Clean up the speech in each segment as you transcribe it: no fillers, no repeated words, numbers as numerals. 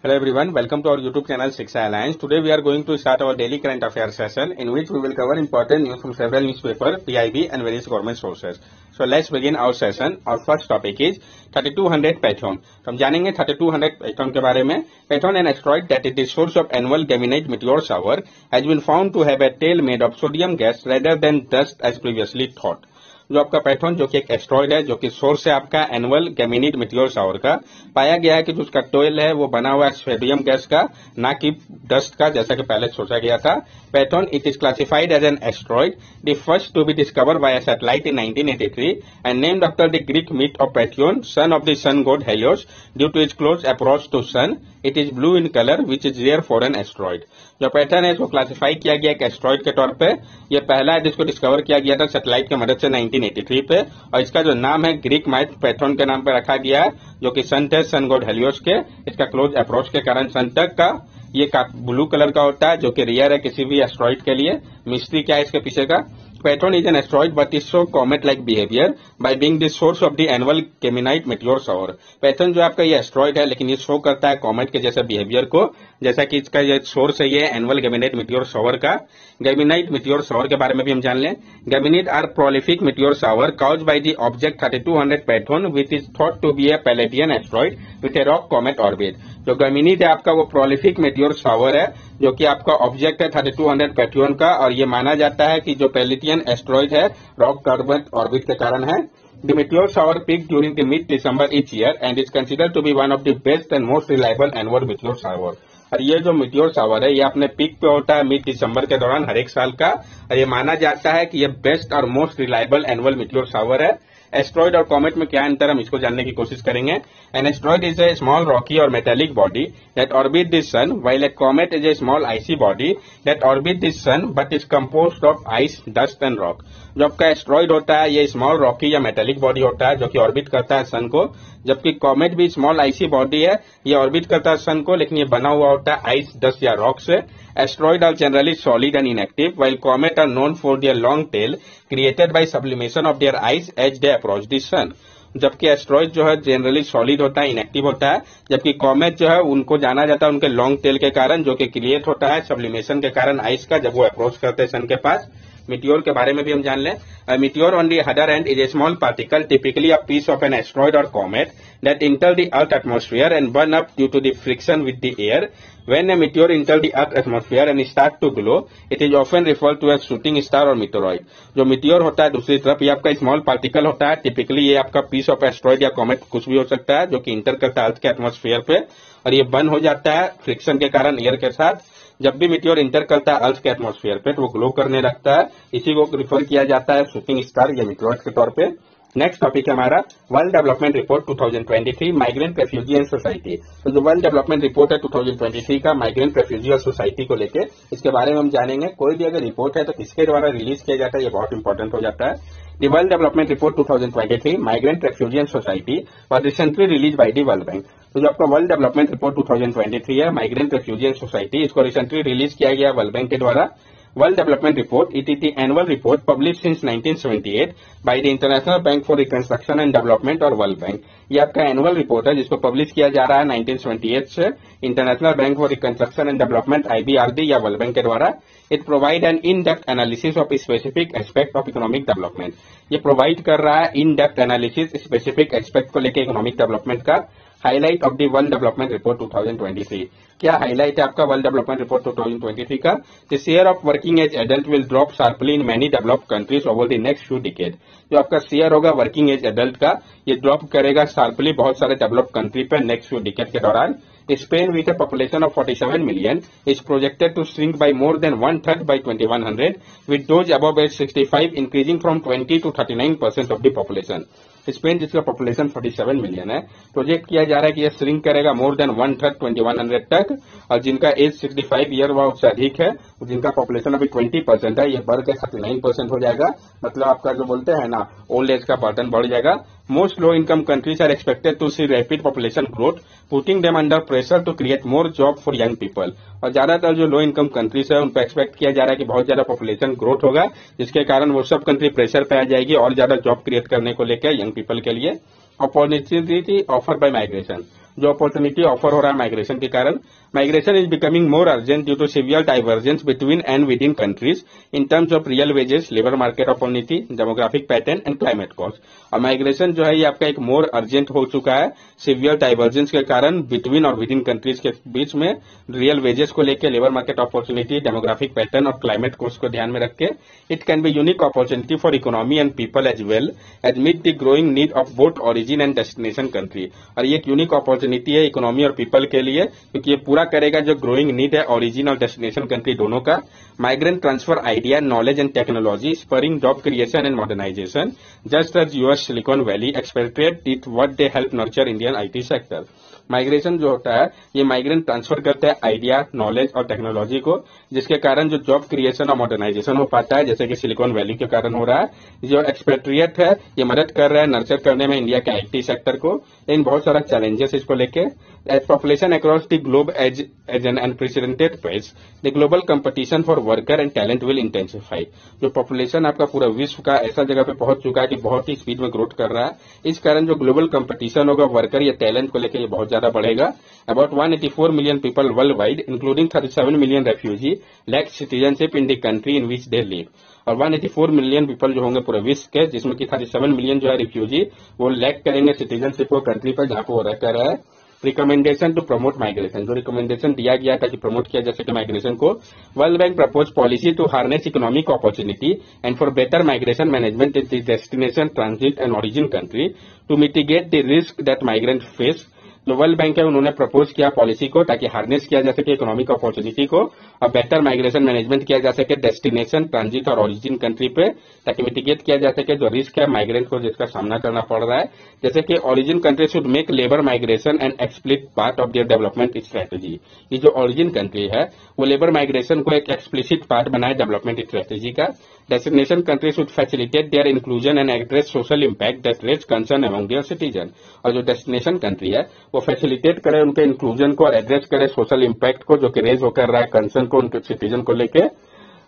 Hello everyone, welcome to our YouTube channel Shiksha Alliance. Today we are going to start our daily current affairs session in which we will cover important news from several newspapers, PIB and various government sources. So let's begin our session. Our first topic is 3200 Patron. तो हम जानेंगे 3200 Patron के बारे में. Patron, an asteroid that is the source of annual Geminid meteor shower, has been found to have a tail made of sodium gas rather than dust as previously thought. जो आपका पैथॉन जो कि एक एस्ट्रॉइड है जो कि सोर्स है आपका एनुअल गेमिनिड मेटियोर शावर का, पाया गया है कि जो उसका टोयल है वो बना हुआ है सोडियम गैस का, ना कि डस्ट का जैसा कि पहले सोचा गया था. Phaethon it is classified as an asteroid, the first to be discovered by a satellite in 1983 and named after the Greek myth of Phaethon, son of the sun god Helios, due to its close approach to sun. It is blue in colour which is rare for an asteroid. जो pattern है इसको classify किया गया एक asteroid के तौर पे. ये पहला है जिसको डिस्कवर किया गया था सैटेलाइट की मदद से 1983 पे, और इसका जो नाम है ग्रीक माइथ पैथॉन के नाम पे रखा गया है जो कि सन थे सन गॉड हेलियोस के. इसका क्लोज अप्रोच के कारण सन तक का ये ब्लू कलर का होता है जो कि रेयर है किसी भी एस्ट्रॉइड के लिए. मिस्ट्री क्या है इसके पीछे का? Patron is an asteroid but is so comet-like behavior by being the source of the annual Geminid meteor shower. Patron जो आपका ये एस्ट्रॉइड है लेकिन ये शो करता है कॉमेट के जैसे बिहेवियर को, जैसा कि इसका ये सोर्स है ये एनुअल Geminid meteor shower का. Geminid meteor shower के बारे में भी हम जान लें. Geminid are prolific meteor shower caused by the object 3200 Patron which is thought to be a Palladian asteroid with a rock comet orbit. जो Geminid है आपका वो प्रोलिफिक मेटियोर शावर है जो कि आपका ऑब्जेक्ट है 3200 पैथियोन का, और ये माना जाता है कि जो पैलेटियन एस्ट्रॉइड है रॉक कॉमेट ऑर्बिट के कारण है. The meteor shower peaked during the mid-December each year and is considered to be one of the best and most reliable annual meteor shower. और ये जो meteor shower है ये अपने पीक पे होता है मिड दिसंबर के दौरान हर एक साल का, और ये माना जाता है कि ये बेस्ट और most reliable annual meteor shower है. एस्ट्रॉइड और कॉमेट में क्या अंतर हम इसको जानने की कोशिश करेंगे. An asteroid is a small rocky और metallic body that orbit this sun, while a comet is a small icy body that orbit this sun but is composed of ice, dust and rock. जो आपका asteroid होता है ये small rocky या metallic body होता है जो कि ऑर्बिट करता है सन को, जबकि कॉमेट भी स्मॉल आइसी बॉडी है, ये ऑर्बिट करता है सन को लेकिन ये बना हुआ होता है आइस, डस्ट या रॉक से. Asteroids are generally solid and inactive, while comets are known for their long tail created by sublimation of their ice as they approach the sun. जबकि एस्ट्रॉइड जो है जनरली सॉलिड होता है, inactive होता है, जबकि कॉमेट जो है उनको जाना जाता है उनके लॉन्ग टेल के कारण जो कि क्रिएट होता है सब्लिमेशन के कारण आइस का जब वो अप्रोच करते हैं सन के पास. मीटियोर के बारे में भी हम जान लें. Meteor on the other end is a small particle typically a piece of an asteroid और comet that enter the earth atmosphere and burn up due to the friction with the air. When a meteor enters the Earth atmosphere and starts to glow, it is often referred to as shooting star or meteoroid. जो meteor होता है दूसरी तरफ ये आपका small particle होता है, typically ये आपका पीस ऑफ एस्ट्रॉइड या कॉमेट कुछ भी हो सकता है जो कि इंटर करता है अर्थ के एटमॉस्फेयर पे, और ये बर्न हो जाता है फ्रिक्शन के कारण एयर के साथ. जब भी मीटियोर इंटर करता है अर्थ के एटमॉस्फेयर पे तो वो ग्लो करने लगता है, इसी को रिफर किया जाता है शूटिंग स्टार या मीटियोर के तौर पे. नेक्स्ट टॉपिक है हमारा world development report 2023 migrant refugee and society. तो जो वर्ल्ड डेवलपमेंट रिपोर्ट है 2023 का माइग्रेंट रेफ्यूजी और सोसाइटी को लेके, इसके बारे में हम जानेंगे. कोई भी अगर रिपोर्ट है तो किसके द्वारा रिलीज किया जाता है ये बहुत इंपॉर्टेंट हो जाता है. The World Development Report 2023 Migrant Refugee and Society was recently released by the World Bank. तो जो आपका वर्ल्ड डेवलपमेंट रिपोर्ट 2023 है माइग्रेंट रेफ्यूजी एंड सोसाइटी, इसको रिसेंटली रिलीज किया गया वर्ल्ड बैंक के द्वारा. World Development Report, it is the annual report published since 1978 by the International Bank for Reconstruction and Development और World Bank. ये आपका annual report है जिसको पब्लिश किया जा रहा है 1978 से international bank for reconstruction and development IBRD या वर्ल्ड बैंक के द्वारा. It provide an in depth analysis of specific aspect of economic development. ये प्रोवाइड कर रहा है in depth analysis specific aspect को लेकर इकोनॉमिक डेवलपमेंट का. Highlight of the world development report 2023. क्या हाईलाइट है आपका वर्ल्ड डेवलपमेंट रिपोर्ट 2023 का? The share of working age adult will drop sharply in many developed countries over the next few decade. जो आपका share होगा working age adult का ये drop करेगा शार्पली बहुत सारे डेवलप्ड कंट्री पे नेक्स्ट फ्यू डिकेड के दौरान. Spain with a population of 47 million is projected to shrink by more than one-third by 2100, with those above age 65 increasing from 20 to 39% of the population. Spain जिसका population 47 million है, project किया जा रहा है कि यह श्रिंक करेगा मोर देन वन थर्ड 2100 तक, और जिनका एज 65 ईयर व उससे अधिक है जिनका पॉपुलेशन अभी 20% है ये बढ़ के 39% हो जाएगा. मतलब आपका जो बोलते हैं ना ओल्ड एज का बर्डन बढ़ जाएगा. Most low income countries are expected to see rapid population growth putting them under pressure to create more job for young people. और ज्यादातर जो लो इनकम कंट्रीज है उन पर एक्सपेक्ट किया जा रहा है कि बहुत ज्यादा पॉपुलेशन ग्रोथ होगा जिसके कारण वो सब कंट्री प्रेशर पे आ जाएगी और ज्यादा जॉब क्रिएट करने को लेकर यंग पीपल के लिए. Opportunity offer by migration. जो अपॉर्चुनिटी ऑफर हो रहा है माइग्रेशन के कारण। Migration is becoming more urgent due to severe divergence between and within countries in terms of real wages, labour market opportunity, demographic pattern and climate cost. और migration जो है ये आपका एक मोर अर्जेंट हो चुका है सिवियर डाइवर्जेंस के कारण बिटवीन और विद इन कंट्रीज के बीच में, रियल वेजेस को लेकर, labour market opportunity, demographic pattern और क्लाइमेट कॉस्ट को ध्यान में रख के। It can be unique opportunity for economy and people as well as meet the growing need of both origin and destination country. और ये एक यूनिक अपॉर्चुनिटी है इकोनॉमी और पीपल के लिए, क्योंकि ये पूरा करेगा जो ग्रोइंग नीड है ओरिजिन और डेस्टिनेशन कंट्री दोनों का। Migrant transfer idea, knowledge and technology, spurring job creation and modernisation, just as US Silicon Valley expatriate it what they help nurture Indian IT sector. Migration जो होता है ये migrant transfer करता है idea, knowledge और technology को, जिसके कारण जो जॉब क्रिएशन और मॉडर्नाइजेशन हो पाता है, जैसे कि सिलिकॉन वैली के कारण हो रहा है। जो एक्सपेट्रिएट है ये मदद कर रहा है नर्चर करने में इंडिया के आईटी सेक्टर को, लेकिन बहुत सारा चैलेंजेस इसको लेके। As population across the globe age an unprecedented pace, the global competition for worker and talent will intensify. जो पॉपुलेशन आपका पूरा विश्व का ऐसा जगह पे पहुंच चुका है कि बहुत ही स्पीड में ग्रोथ कर रहा है, इस कारण जो ग्लोबल कंपटीशन होगा वर्कर या टैलेंट को लेकर ये बहुत ज्यादा बढ़ेगा। About 184 million people worldwide including 37 million refugee lack citizenship in the country in which they live. और 184 मिलियन पीपल जो होंगे पूरे विश्व के, जिसमें कि 37 मिलियन जो है रिफ्यूजी, वो लैक करेंगे सिटीजनशिप को कंट्री पर जहां वो रह कर है। रिकमेंडेशन टू प्रमोट माइग्रेशन, जो रिकमेंडेशन दिया गया था कि प्रमोट किया जा सके माइग्रेशन को। World Bank propose policy to harness economic opportunity and for better migration management in the destination, transit and origin country to mitigate the risk that migrant face. जो वर्ल्ड बैंक है उन्होंने propose किया policy को ताकि harness किया जा सके economic opportunity को और बेटर माइग्रेशन मैनेजमेंट किया जा सके डेस्टिनेशन, ट्रांजिट और ओरिजिन कंट्री पे, ताकि मिटिगेट किया जा सके जो रिस्क है माइग्रेंट को जिसका सामना करना पड़ रहा है। जैसे कि origin country should make labour migration and explicit part of their development strategy. ये जो ओरिजिन कंट्री है वो लेबर माइग्रेशन को एक एक्सप्लिसिट पार्ट बनाए डेवलपमेंट स्ट्रेटेजी का। Destination country should facilitate their inclusion and address social impact that raise concern among their citizen. और जो डेस्टिनेशन कंट्री है वो फैसिलिटेट करे उनके इंक्लूजन को और एड्रेस करे सोशल इम्पैक्ट को जो कि रेज होकर रहा है कंसर्न को उनके सिटीजन को लेके।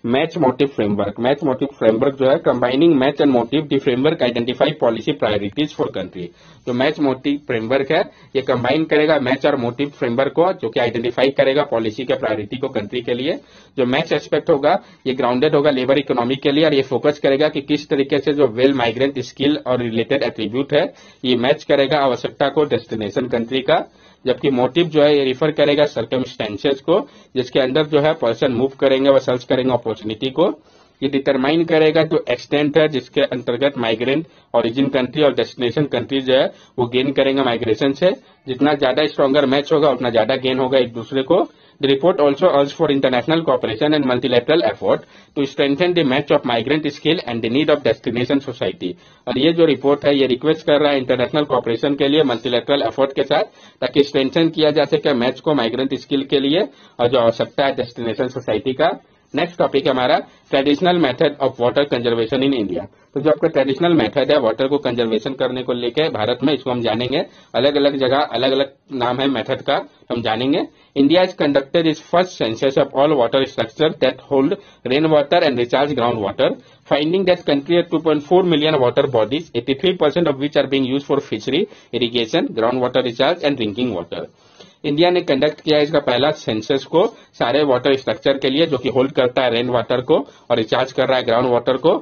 Match motive framework, match motive framework जो है combining match and motive, the framework identify policy priorities for country. जो मैच मोटिव फ्रेमवर्क है ये कंबाइन करेगा मैच और मोटिव फ्रेमवर्क को, जो कि आइडेंटिफाई करेगा पॉलिसी के प्रायोरिटी को कंट्री के लिए। जो मैच एस्पेक्ट होगा ये ग्राउंडेड होगा लेबर इकोनॉमी के लिए और ये फोकस करेगा कि किस तरीके से जो वेल माइग्रेंट स्किल और रिलेटेड एट्रीब्यूट है ये मैच करेगा आवश्यकता को डेस्टिनेशन कंट्री का। जबकि मोटिव जो है ये रिफर करेगा सर्कमस्टेंसेस को जिसके अंदर जो है पर्सन मूव करेंगे व सर्च करेंगे अपॉर्चुनिटी को। ये डिटरमाइन करेगा जो एक्सटेंट है जिसके अंतर्गत माइग्रेंट ओरिजिन कंट्री और डेस्टिनेशन कंट्री जो है वो गेन करेंगे माइग्रेशन से। जितना ज्यादा स्ट्रॉन्गर मैच होगा उतना ज्यादा गेन होगा एक दूसरे को। The report also urges for international cooperation and multilateral effort to strengthen the match of migrant skill and the need of destination society। और ये जो रिपोर्ट है ये रिक्वेस्ट कर रहा है इंटरनेशनल कॉपरेशन के लिए मल्टीलेटरल एफर्ट के साथ, ताकि स्ट्रेंथन किया जा सके मैच को माइग्रेंट स्किल के लिए और जो आवश्यकता है डेस्टिनेशन सोसाइटी का। नेक्स्ट टॉपिक है हमारा traditional method of water conservation in India. तो जो आपका ट्रेडिशनल मेथड है वाटर को कंजर्वेशन करने को लेकर भारत में, इसको हम जानेंगे। अलग अलग जगह अलग अलग नाम है मेथड का, हम जानेंगे। India is conducted is first census of all water structure that hold rain water and recharge ground water, finding that country has 2.4 million water bodies, 83% of which are being used for fishery, irrigation, groundwater recharge and drinking water। India ने conduct किया इसका पहला census को सारे water structure के लिए जो कि होल्ड करता है रेन वाटर को और रिचार्ज कर रहा है ग्राउंड वाटर को।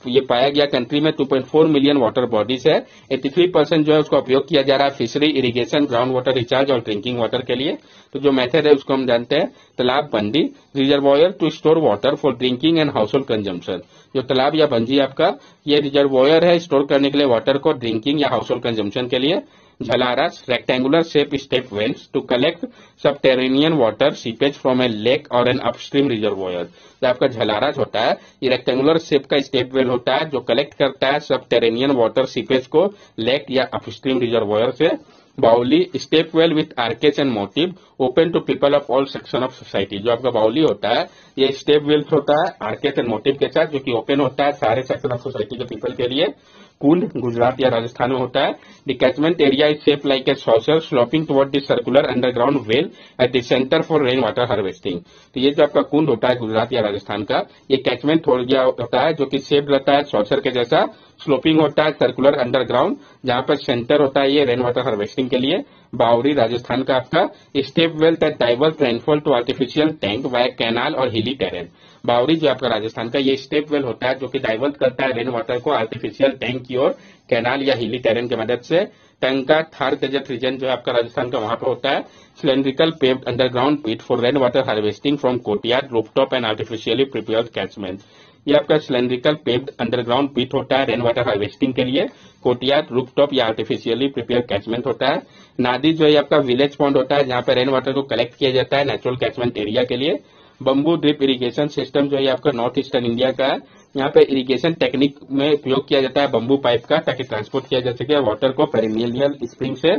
ये पाया गया कंट्री में 2.4 मिलियन वाटर बॉडीज है, 83% जो है उसका उपयोग किया जा रहा है fishery, irrigation, ground water recharge और ड्रिंकिंग वाटर के लिए। तो जो मेथड है उसको हम जानते हैं तालाब बंदी, reservoir to store water for drinking and household consumption. जो तालाब या बंजी आपका ये रिजर्वॉयर है स्टोर करने के लिए वाटर को ड्रिंकिंग या हाउस होल्ड कंजम्पशन के लिए। Jhalaras, rectangular shape step wells to collect subterranean water seepage from a lake और एन अपस्ट्रीम रिजर्वॉयर। जो आपका झलारास होता है ये रेक्टेंगुलर शेप का स्टेप वेल होता है जो कलेक्ट करता है सबटेरेनियन वाटर सीपेज को लेक या अपस्ट्रीम रिजर्वॉयर से। Baoli, step well with arches and motifs open to people of all section of society. जो आपका बाउली होता है ये स्टेप वेल्स होता है आर्केच एंड मोटिव के साथ जो कि ओपन होता है सारे सेक्शन ऑफ सोसाइटी के पीपल के लिए। कुंड गुजरात या राजस्थान में होता है। The catchment area is shape like a saucer sloping toward the circular underground well at the centre for rainwater harvesting. तो ये जो आपका कुंड होता है गुजरात या राजस्थान का ये कैचमेंट हो गया होता है जो कि शेप रहता है सॉसर के जैसा स्लोपिंग होता है सर्कुलर अंडरग्राउंड, जहां पर सेंटर होता है ये रेन वाटर हार्वेस्टिंग के लिए। बावरी राजस्थान का आपका stepwell that divert rainfall to artificial tank via canal और हिली टेरेन। बावरी जो आपका राजस्थान का ये स्टेप वेल होता है जो कि डाइवर्ट करता है रेन वाटर को आर्टिफिशियल टैंक की ओर कैनाल या हिली टेरेन की मदद से। टैंक का थार डेजर्ट रीजन जो है आपका राजस्थान का वहां पर होता है। Cylindrical paved underground pit for rainwater harvesting from courtyard rooftop and artificially prepared catchment. ये आपका सिलेंड्रिकल पेव्ड अंडरग्राउंड पिट होता है रेन वाटर हार्वेस्टिंग के लिए। कोर्टयार्ड रूफटॉप या आर्टिफिशियली प्रिपेयर्ड कैचमेंट होता है। नादी जो है आपका विलेज पॉन्ड होता है जहां पर रेन वाटर को कलेक्ट किया जाता है नेचुरल कैचमेंट एरिया के लिए। बम्बू ड्रिप इरिगेशन सिस्टम जो है आपका नॉर्थ ईस्टर्न इंडिया का है। यहाँ पे इरिगेशन टेक्निक में उपयोग किया जाता है बम्बू पाइप का ताकि ट्रांसपोर्ट किया जा सके वाटर को पेरिनियल स्प्रिंग से।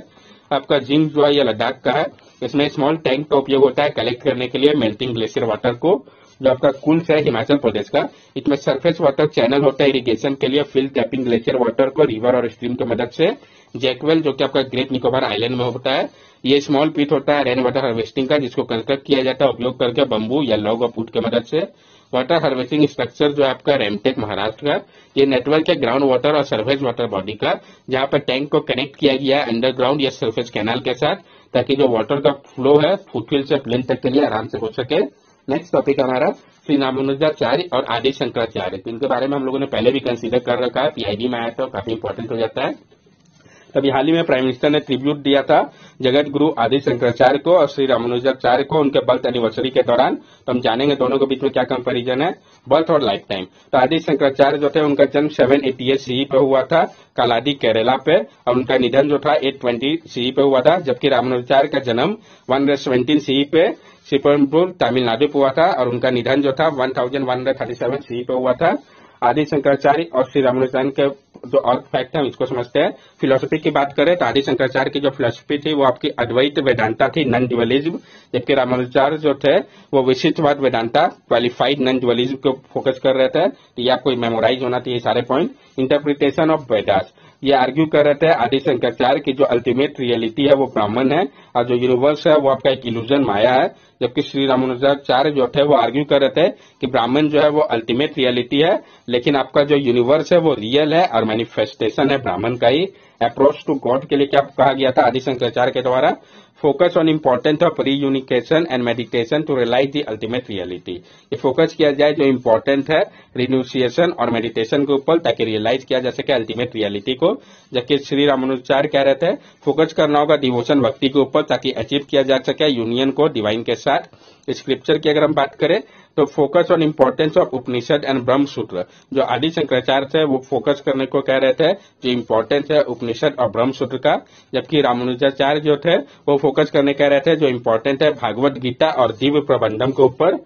आपका जिंग जो है ये लद्दाख का है। इसमें स्मॉल टैंक का उपयोग होता है कलेक्ट करने के लिए मेल्टिंग ग्लेशियर वाटर को। जो आपका कुल्स है हिमाचल प्रदेश का, इसमें सरफेस वाटर चैनल होता है इरिगेशन के लिए फिल टैपिंग ग्लेशियर वाटर को रिवर और स्ट्रीम की मदद से। जैकवेल जो कि आपका ग्रेट निकोबार आइलैंड में होता है, ये स्मॉल पिट होता है रेन वाटर हार्वेस्टिंग का जिसको कंस्ट्रक्ट किया जाता है उपयोग करके बम्बू या लॉग और वुड की मदद से। वाटर हार्वेस्टिंग स्ट्रक्चर जो है आपका रेमटेक महाराष्ट्र का, ये नेटवर्क है ग्राउंड वाटर और सरफेस वाटर बॉडी का, जहां पर टैंक को कनेक्ट किया गया है अंडरग्राउंड या सरफेस कैनाल के साथ ताकि जो वाटर का फ्लो है फुटहिल से प्लेन तक के लिए आराम से हो सके। नेक्स्ट टॉपिक हमारा श्री रामानुजाचार्य और आदि शंकराचार्य। इनके बारे में हम लोगों ने पहले भी कंसीडर कर रखा है, पीआईडी में आया था, काफी इंपॉर्टेंट हो जाता है। तभी हाल ही में प्राइम मिनिस्टर ने ट्रिब्यूट दिया था जगत गुरु आदि शंकराचार्य को और श्री रामानुजाचार्य को उनके बर्थ एनिवर्सरी के दौरान। तो हम जानेंगे दोनों के बीच में क्या कंपैरिजन है, बर्थ और लाइफ टाइम। तो आदि शंकराचार्य जो थे उनका जन्म 788 सीई पे हुआ था कालाडी केरला पे, और उनका निधन जो था 820 सीई पे हुआ था। जबकि रामानुजाचार्य का जन्म 117 सीई पे श्रीपेरुम्बदूर तमिलनाडु पे हुआ था और उनका निधन जो था 1137 सीई पे हुआ था। आदि शंकराचार्य और श्री रामानुजाचार्य के जो और फैक्ट है इसको समझते हैं। फिलोसफी की बात करें तो आदि शंकराचार्य की जो फिलोसफी थी वो आपकी अद्वैत वेदांता थी, नॉन ड्युअलिज्म। जबकि रामानुजाचार्य जो थे वो विशिष्टवाद वेदांता क्वालिफाइड नॉन ड्युअलिज्म को फोकस कर रहे थे। तो ये आपको मेमोराइज होना चाहिए सारे पॉइंट। इंटरप्रिटेशन ऑफ वेदास, ये आर्ग्यू कर रहे थे आदि शंकराचार्य की जो अल्टीमेट रियलिटी है वो ब्राह्मण है और जो यूनिवर्स है वो आपका एक इल्यूजन माया है। जबकि श्री रामानुजाचार्य जो थे वो आर्ग्यू कर रहे थे कि ब्राह्मण जो है वो अल्टीमेट रियलिटी है, लेकिन आपका जो यूनिवर्स है वो रियल है और मैनिफेस्टेशन है ब्राह्मण का ही। अप्रोच टू गॉड के लिए क्या कहा गया था आदि शंकराचार्य के द्वारा, focus on importance of renunciation and meditation to realise the ultimate reality. ये फोकस किया जाए जो इम्पोर्टेंट है रिन्यूसिएशन और मेडिटेशन के ऊपर ताकि रियलाइज किया जा सके अल्टीमेट रियलिटी को। जबकि श्री रामानुजाचार्य कह रहे थे फोकस करना होगा डिवोशन भक्ति के ऊपर ताकि अचीव किया जा सके यूनियन को डिवाइन के साथ। स्क्रिप्चर की अगर हम बात करें तो focus on importance of Upanishad and ब्रह्म सूत्र, जो आदि शंकराचार्य थे वो फोकस करने को कह रहे थे जो इम्पोर्टेंस है उपनिषद और ब्रह्म सूत्र का। जबकि रामानुजाचार्य जो थे वो फोकस करने कह रहे थे जो इम्पोर्टेंट है भागवत गीता और दिव्य प्रबंधम के ऊपर।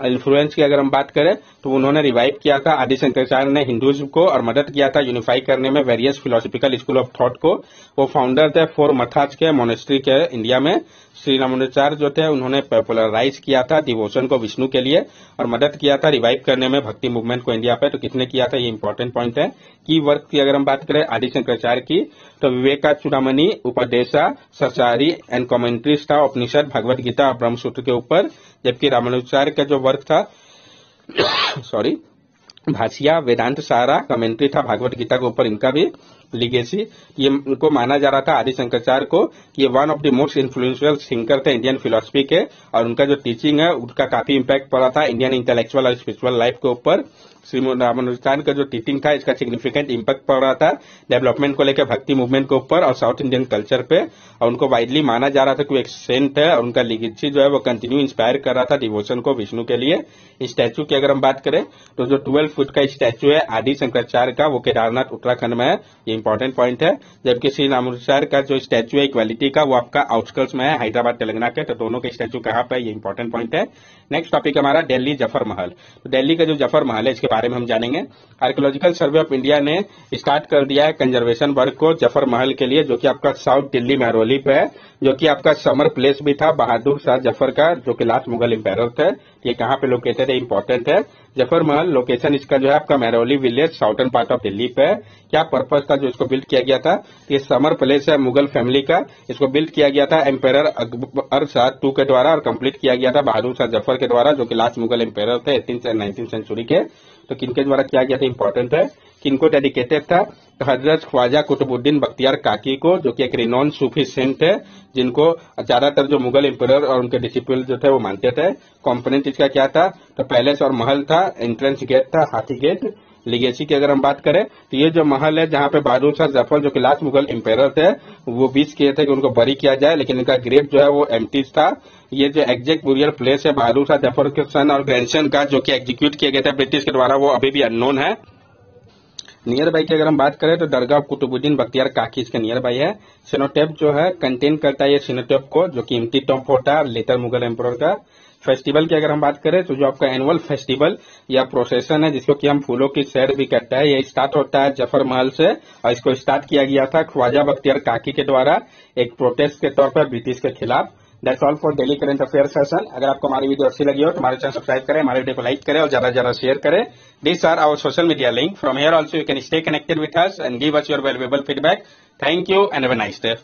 इन्फ्लुएंस की अगर हम बात करें तो उन्होंने रिवाइव किया था आदि शंकराचार्य ने हिंदुइज्म को और मदद किया था यूनिफाई करने में various philosophical school of thought को। वो फाउंडर थे 4 मथाज के मोनेस्ट्री के इंडिया में। श्री रामानुजाचार्य जो थे उन्होंने पॉपुलराइज किया था डिवोशन को विष्णु के लिए और मदद किया था रिवाइव करने में भक्ति मूवमेंट को इंडिया पे। तो किसने किया था ये इंपॉर्टेंट पॉइंट है। की वर्क की अगर हम बात करें आदि शंकराचार्य की तो विवेकाचूड़ामणि, उपदेशा, सचारी एंड कमेंट्रीज था उपनिषद, भगवत गीता और ब्रह्म सूत्र के ऊपर। जबकि रामानुजाचार्य का जो वर्क था सॉरी भाषिया, वेदांत सारा, कमेंट्री था भागवत गीता के ऊपर, इनका भी लिगेसी। ये उनको माना जा रहा था आदि शंकराचार्य को कि ये one of the most influential thinker थे इंडियन फिलोसफी के और उनका जो टीचिंग है उसका काफी इंपैक्ट पड़ा था इंडियन इंटेलेक्चुअल और स्पिरिचुअल लाइफ के ऊपर। श्री रामानुजाचार्य का जो टीचिंग था इसका सिग्निफिकेंट इंपैक्ट पड़ रहा था डेवलपमेंट को लेकर भक्ति मूवमेंट के ऊपर और साउथ इंडियन कल्चर पे, और उनको वाइडली माना जा रहा था कि वो एक सेंट है और उनका लिगेसी जो है वो कंटिन्यू इंस्पायर कर रहा था डिवोशन को विष्णु के लिए। स्टैचू की अगर हम बात करें तो जो 12 फुट का स्टैचू है आदि शंकराचार्य का वो केदारनाथ उत्तराखंड में है, ये इंपॉर्टेंट पॉइंट है। जबकि श्री रामानुजाचार्य का जो स्टैचू है इक्वालिटी का वो आपका आउटस्कर्ट्स में है हैदराबाद तेलंगाना के। तो दोनों के स्टैचू कहाँ पे है ये इंपॉर्टेंट पॉइंट है। नेक्स्ट टॉपिक हमारा दिल्ली जफर महल। तो दिल्ली का जो जफर महल है इसके बारे में हम जानेंगे। आर्कियोलॉजिकल सर्वे ऑफ इंडिया ने स्टार्ट कर दिया है कंजर्वेशन वर्क को जफर महल के लिए, जो कि आपका साउथ दिल्ली महरौली पे है, जो कि आपका समर प्लेस भी था बहादुर शाह जफर का जो कि लास्ट मुगल एम्पायर थे। ये कहाँ पे लोकेटेड है इंपॉर्टेंट है, जफर महल लोकेशन इसका जो है आपका Mehrauli village southern part of Delhi पे है। क्या पर्पज था जो इसको बिल्ड किया गया था? ये समर पैलेस है मुगल फैमिली का। इसको बिल्ड किया गया था एम्पायर अकबर शाह टू के द्वारा और कंप्लीट किया गया था बहादुर शाह जफर के द्वारा, जो कि लास्ट मुगल एम्पायर थे 18th से 19th सेंचुरी के। तो किनके द्वारा किया गया था इंपॉर्टेंट है, किनको डेडिकेटेड था? हजरत ख्वाजा कुतुबुद्दीन बख्तियार काकी को, जो कि एक रिनॉन सूफी सेंट है, जिनको ज्यादातर जो मुगल एम्पायर और उनके डिसिपल जो थे वो मानते थे। कंपोनेंट इसका क्या था? तो पैलेस और महल था, एंट्रेंस गेट था हाथी गेट। लीगेसी की अगर हम बात करें तो ये जो महल है जहां पे बहादुर शाह जफर जो कि लास्ट मुगल एम्पायर थे वो विश किए थे कि उनको बरी किया जाए, लेकिन इनका ग्रेव जो है वो एम्प्टीज था। ये जो एग्जैक्ट बुरियल प्लेस है बहादुर शाह जफर के सन और ग्रैंडसन का जो कि एग्जीक्यूट किए गए थे ब्रिटिश के द्वारा, वो अभी भी अननोन है। नियर बाई की अगर हम बात करें तो दरगाह कुतुबुद्दीन बख्तियार काकी इसके नियर बाई है। सिनोटेप जो है कंटेन करता है ये सिनोटेप को, जो कि एम्प्टी टॉप होता है लेटर मुगल एम्पायर का। फेस्टिवल की अगर हम बात करें तो जो आपका एनुअल फेस्टिवल या प्रोसेशन है जिसको कि हम फूलों की सैर भी कहते हैं, ये स्टार्ट होता है जफर महल से और इसको स्टार्ट किया गया था ख्वाजा बख्तियार काकी के द्वारा एक प्रोटेस्ट के तौर पर ब्रिटिश के खिलाफ। That's all for daily current affair session. अगर आपको हमारी वीडियो अच्छी लगी हो तो हमारे चैनल सब्सक्राइब करें, हमारे वीडियो को लाइक करें और ज्यादा से ज्यादा शेयर करें। These are our social media link. From here also you can stay connected with us and give us your valuable feedback. Thank you and have a nice day.